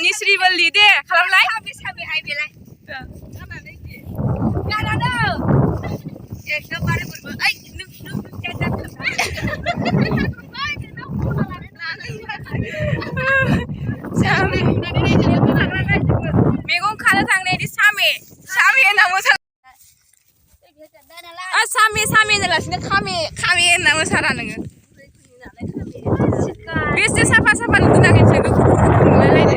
नि श्रीवल्ली दे खालामलाय साबे हाय बेलाय जानानै दे गारानो एकदमबारे बोरबो ओइ नों सामे मैगं खानो थांनायनि सामे होनना मोसा सामे होनालासिनो खामे होनना मोसारा नोङो बेसे साफा नुदों नोंसोर गुफुर नुलायलायदो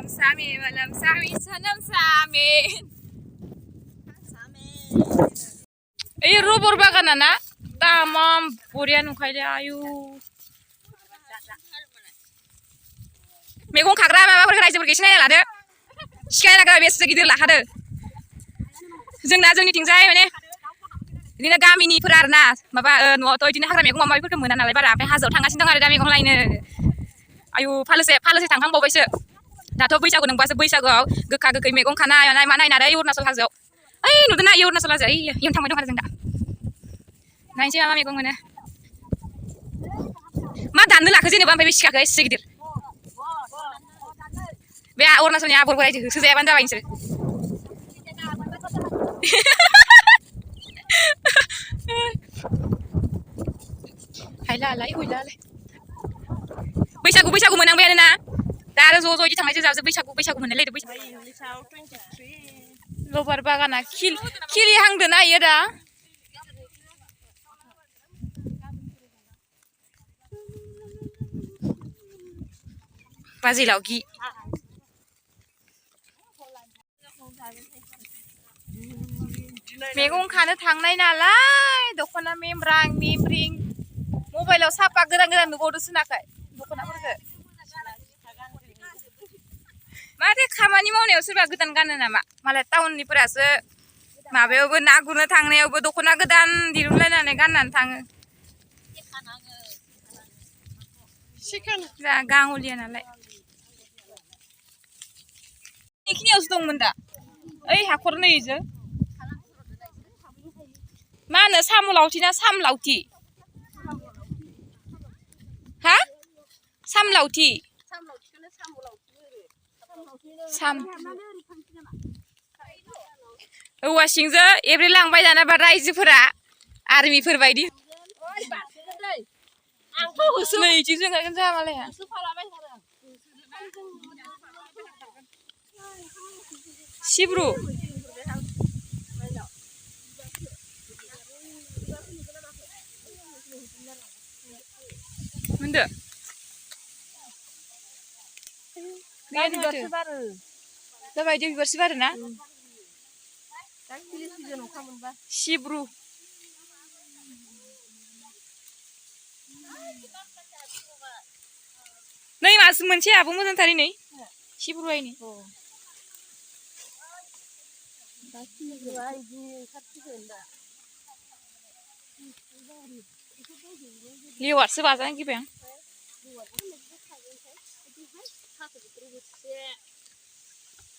Same, walang sami, sanam sami. Iya robor bagan na, tamam, burian ukainya ayu. Megong kagra mama perkara itu berkisah ya lade. Sekarang agak biasa segitu lah ada. Jeng tinggal mana? Ini nak kami ni perarna, maba nuo toh ini hagra megong mama perkara mana nalai bara, apa hazard tanggasin tanggal ada megong lainnya. Ayu, palsu tangkang bawa isu. Dato बैसागु नंबासो बैसागुआव गोखा गोखै मैगं खानाय मानाय नाय अरुणाचल हाजोआव ओइ नुदोंना अरुणाचल हाजो इयाव थांबाय दं आरो जों दा नायनोसै मा मैगं मोनो मा दाननो लाखो जेनेबा ओमफ्राय बे सिखाखौ एसे गिदिर बे अरुणाचलनि आबर बोराय होसोजायाबानो जाबाय नोंसोर हायलालाय हुइलालाय बैसागु मोनांबायानो ना दा आरो ज' इदि थांनायजों जाबजों बैसागु मोनलायलायदो लबार बागाना खिलिहांदोना इयो दा बाजिलावगि मैगं खानो थांनाय नालाय दख'ना मेमब्रिं मबाइलाव साफा गोदान नुबावदोसो नाखाय दख'नाफोरखौ माथो खामानि मावनायाव सोरबा गोदान गानो नामा मालाय टाउननिफोरासो माबायावबो ना गुरनो थांनायावबो दख'ना गोदान दिरुनलायनानै गाननानै थाङो जा गाङलिया नालाय बेखिनियावसो दंमोन दा ओइ हाखर नै इजों मा होनो साम' लावथि ना साम लावथि हा साम लावथि औवा सिंजों एब्रेलांबाय दानाबा रायजोफोरा आर्मिफोर बायदि नै इथिं जोंगागोन जा मालाया सिब्रु मोनदो दाबायदि बिबारसो बारो ना सिब्रु नै मास मोनसे आबो मोजांथार नै सिब्रु आइनि लेवारसो बाजानो गिबाय आं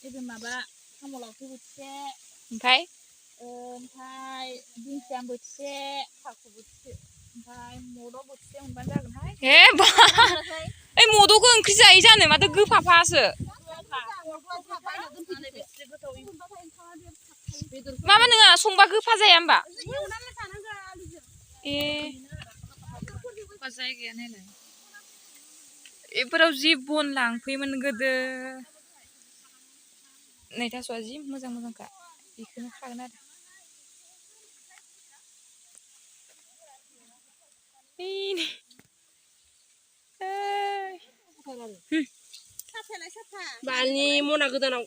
इबे माबा साम'लावथि बोथिसे ओमफ्राय दिंखिया बोथिसे थास' बोथिसे ओमफ्राय मद' बोथिसे मोनबानो जागोनहाय हे बा ओइ मद'खौ ओंख्रि जायो जानो माथो गोफाफासो माबा नोङा संबा गोफा जाया होमबा ए जायगाया नायलाय बेफोराव जि बन लांफैयोमोन गोदो नै थास'आ जि मोजांखा बेखौनो खागोन आरो बालनि मना गोदानाव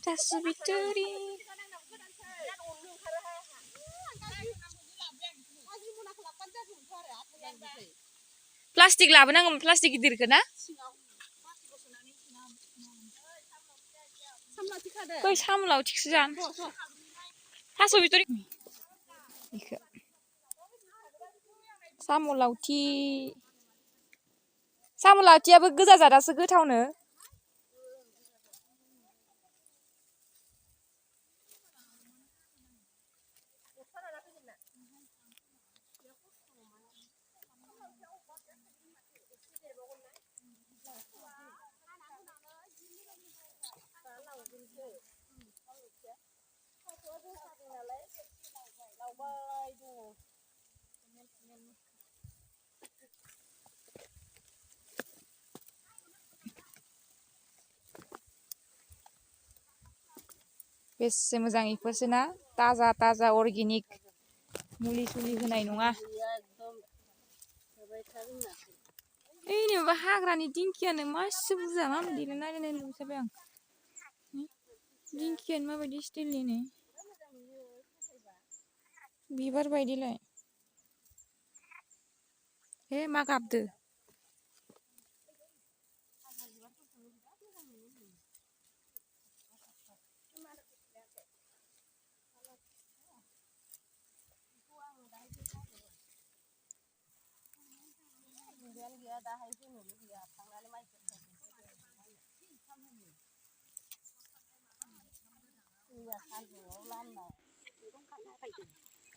थास' बिथुरि प्लास्टिक लाबोनांगौमोन प्लास्टिक गिदिरखौ ना बै साम' लावथिखौसो जानो थास' बिथुरि साम' लावथियाबो गोजा जादासो गोथावनो बेसे मोजां इफोरसो ना ताजा ताजा अर्गेनिक मुलि सुलि होनाय नङा ओइ माबा हाग्रानि दिंखियानो मासे बुरजा मा बिदिनो नायनाय लुबैथारबाय आं दिंखियानो माबायदि स्टाइलनि बिबार बायदिलाय हे मा गाबदो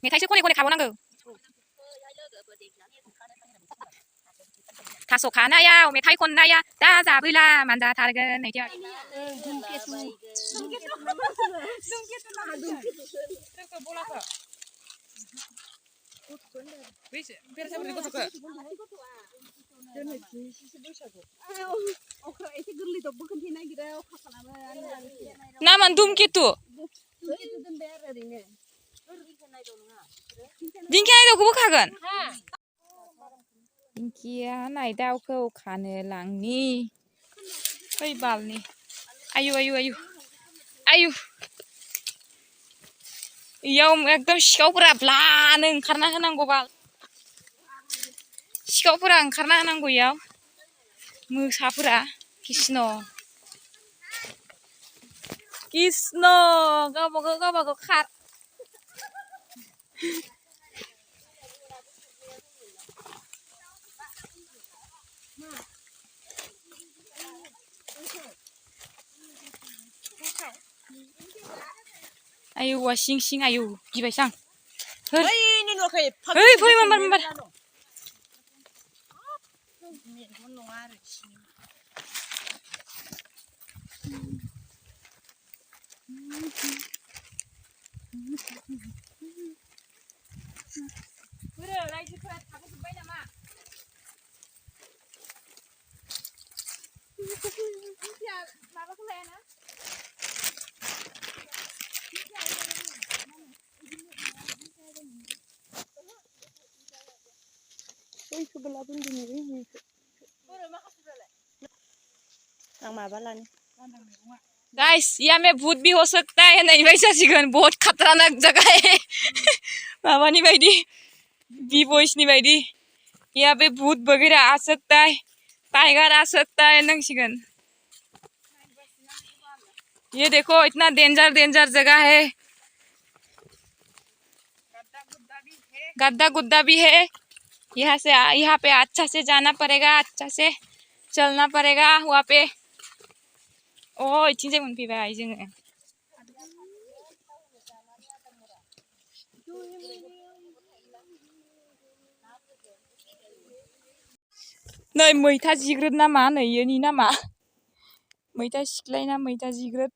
मेथाइसो खनै खनै खाबावनांगौ थास' खानायाव मेथाइ खननाया दा जाबैला मानजाथारगोन नामान धुमकेतु दिंखिया नायदावखौबो खागोन दिंखिया नायदावखौ खानो लांनि फै बालनि आयु आयु आयु आयु इयाव एकदम सिखावफोरा ब्लानो ओंखारना होनांगौ बाल सिखावफोरा ओंखारना होनांगौ इयाव मोसाफोरा कृष्ण गावबागाव खार आयु सिं सिं आयु गिबायसां ओइ फै माबार रायजोफोरा थाबोजोब्बाय नामा माबाखौ लायाना गाइस यहाँ में भूत भी हो सकता है नहीं वैसा सिगन बहुत खतरनाक जगह है मामानी बायदि बी बॉयसनी बायदि यहाँ पे भूत वगैरह आ सकता है टाइगर आ सकता है नंगसिगन ये देखो इतना डेंजर जगह है गड्ढा गुड्डा भी है यहाँ पे अच्छा से जाना पड़ेगा अच्छा से चलना पड़ेगा वहाँ पे ओ इथिंजाय मोनफैबाय जोङो नै मैथा जिग्रोद ना मा नै इयोनि नामा मैथा सिख्लाय ना मैथा जिग्रोद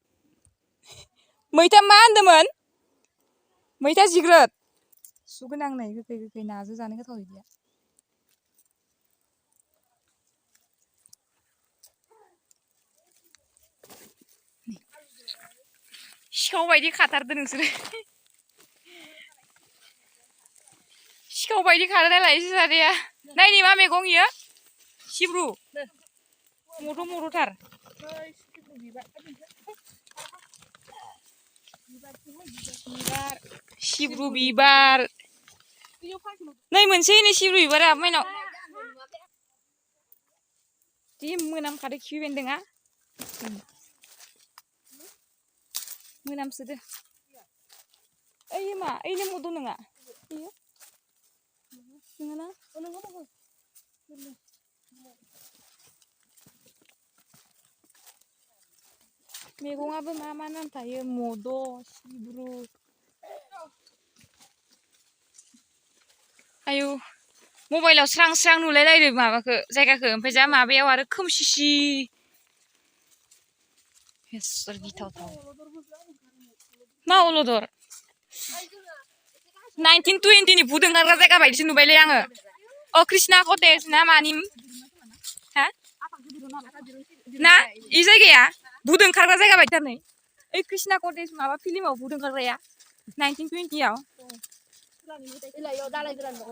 मैथा मा होनदोंमोन मैथा जिग्रोद सुगोनां नै गोखै नाजों जानो गोथाव इदिया सिखाव बायदि खाथारदो नोंसोरो सिखाव बायदि खारलायलाय जानाया नायनि मा मैगं इयो सिब्रु मर'थार बिबार सिब्रु बिबार नै मोनसे नै सिब्रु बिबारा माइनाव जि मोनामखादो खिफि बेन्दोंआ मोनामसोदो ओइ मा ओइनो मद' नङा इयो नङाना मैगङाबो मा नाम थायो मद' सिब्रु आयु मबाइलाव स्रां स्रां नुलायलायदो माबाखौ जायगाखौ ओमफ्राय जा माबायाव आरो खोमसिसि हेसर गिथावथाव मा अलदर 1920 नि भुत ओंखारग्रा जायगा बायदिसो नुबायलै आङो अ कृष्णा कटेज ना मानि हा ना इ जायगाया भुत ओंखारग्रा जायगा बायदिथार नै ओइ कृष्णा कटेज माबा फिल्माव बुदों ओंखारग्राया 1920 आव इलायाव दालाय गोरान दङ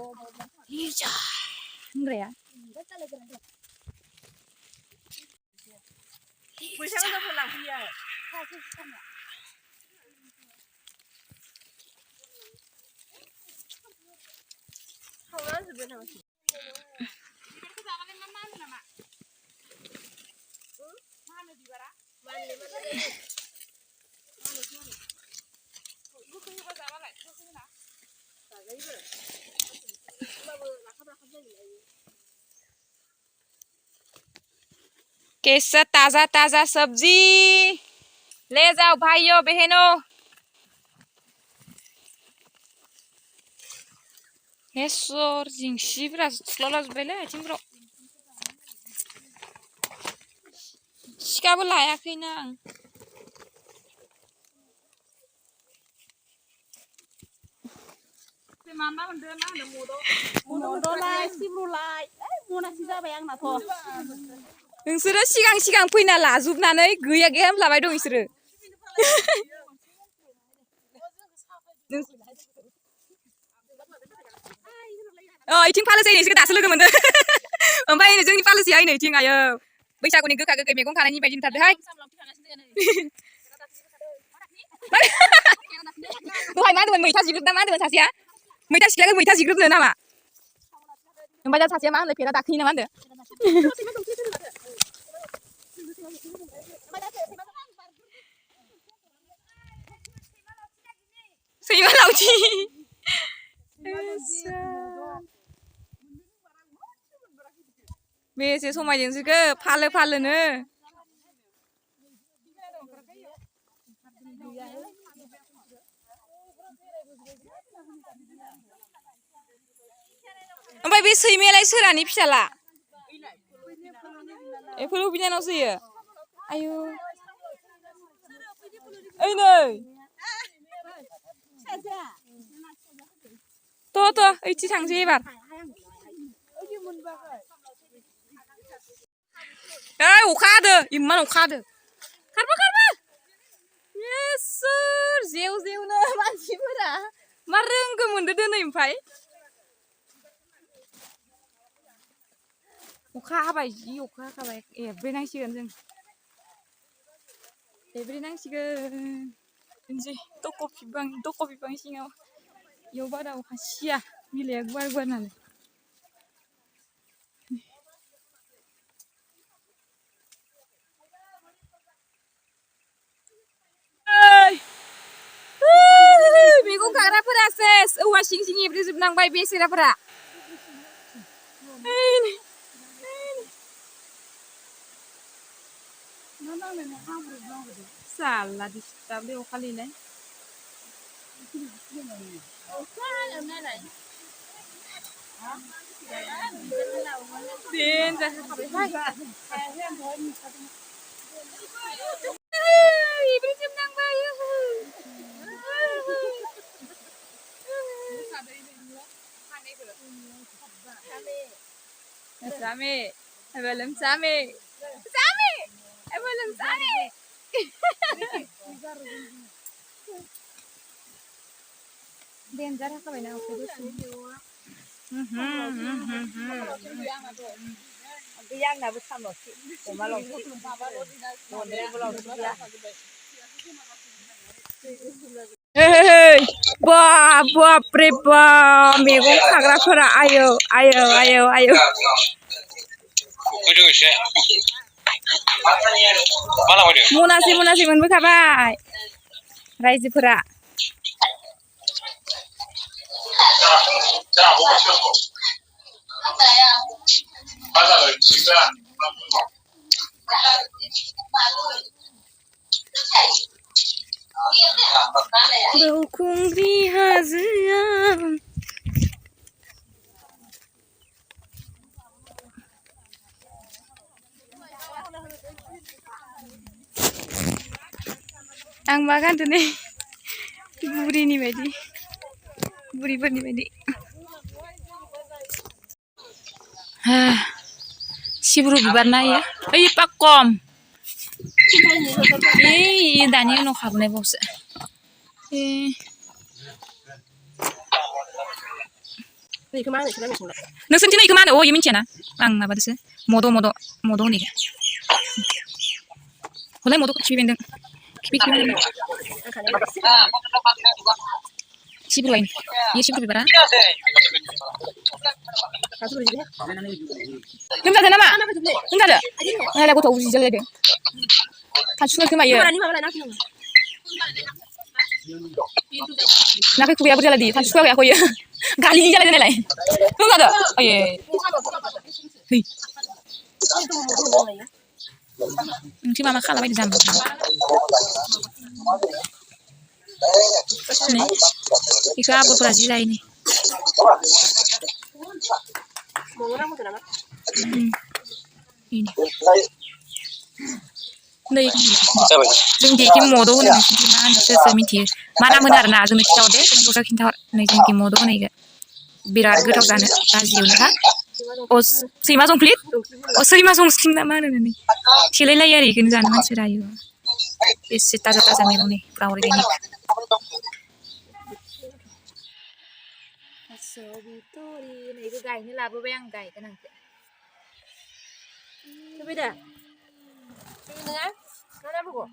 हिजा होनग्राया फैसाखौ जोंखौ लांफैयो खावना जोबबाय नामा बिबारखौ जाबालाय मा मा होनो नामा मा होनो बिबारा मानो गोखै होबा जाबालाय गोखै होना जाजायोबो होमबाबो राखाब राखाब जायो कैसा ताजा ताजा सब्जी ले जाओ भाइयों बहनों हेसर जिंसिफोरा सुस्लालाजोब्बायलै आथिंफोराव सिखाबो लायाखैना आं मा मोनदों मा होनो मदलाय सिब्रुलाय मनासि जाबाय आंनाथ' नोंसोरो सिगां फैना लाजोबनानै गैया गैया होनलाबाय दं इसोरो इथिं फालोसै नोंसोरखौ दासो लोगो मोनदों ओमफ्राय जोंनि फालोसैया नै इथिं आयो बैसागुनि गोखा गोखै मैगं खानायनि बायदि नुथारदोहाय दहाय मा होनदोंमोन मैथा जिग्रोब ना मा होनदोंमोन सासेया मैथा सिख्लाखौ मैथा जिग्रोबनो नामा ओमफ्राय दा सासेया मा होनो फेरा दाखोनि ना मा होनदों सैमा लावथि बेसे समायदों नोंसोरखौ फालो फालोनो ओमफ्राय बे सैमायालाय सोरानि फिसाला एफोर बिनानावसो होयो आयु ओइ नै थ' ओइथि थांसै एबार ओइ अखा हादो इमान अखा हादो खारबो इसोर जेव जेवनो मानसिफोरा मा रोंगो मोनदो दोनै ओमफ्राय अखा हाबाय जि अखा हाखाबाय एब्रेनांसिगोन जों एब्रेनांसिगोन जि दक' बिफां सिङाव इयाव बारा अखा सिया बिलाइआ गुवार गुवार नालाय मैगं खाग्राफोरा सेस औवा सिं सिं एब्रेजोबनांबाय बेसेराफोरा साला दिस्टार्ब अखा लैलाय Sami, belum sami, belum sami. Danger apa benda aku tu? Yang nak bersama sih, malam sih, model belum dia. Hei, bab preba megong खाग्राफोरा ayo. Munasi मोनबोखाबाय रायजोफोरा Baukungri haziam Ang makan tuh nih buri nih bedi buri sibru bibarna ya pakom दानि उनाव खाबोनाय बावसो नोंसोरनिथिं इखौ मा होनो इयो मिथियाना आं माबादोसो मद होनो हलाय मदखौ खिफि बेन्दों खिफि सिब्रु लायनो इयो सिब्रु बिबारा लोमजादो नामा लोमजादो नायलाय गथ' उजि जालायदों खानस्रिनो खोमायो नाखै खुगायाबो जालायदि खानस्रि खुगायाखौ इयो गालि जालायदो नायलाय लोमजादो आये है ओंख्रि मा खालाबायदो जाम्बा नै बेखौ आबरफोरा जि जायो नै नै जों बेखि मद होनो नोंसोरनिथिं मा होनो सोर मिथियो मा नाम होनो आरोना जोंनो खिन्थाहर दे दस्रा खिन्थाहर नै जोंनिथिं मद होनो इखो बिराद गोथाव जानो बाजियावनो हा अ सैमा जंफ्लिट अ सैमा जंस्लिं ना मा होनो नै सेलायलायो आरो इखौनो जानो मानसिफोरा आयु बेसे ताजा ताजा मैगं नै पुरा अर्गेनिक थास' बिथ'रि नैबो गायनो लाबोबाय आं गायगोन आंखौ फैबाय दा नङा मा नांगौ हो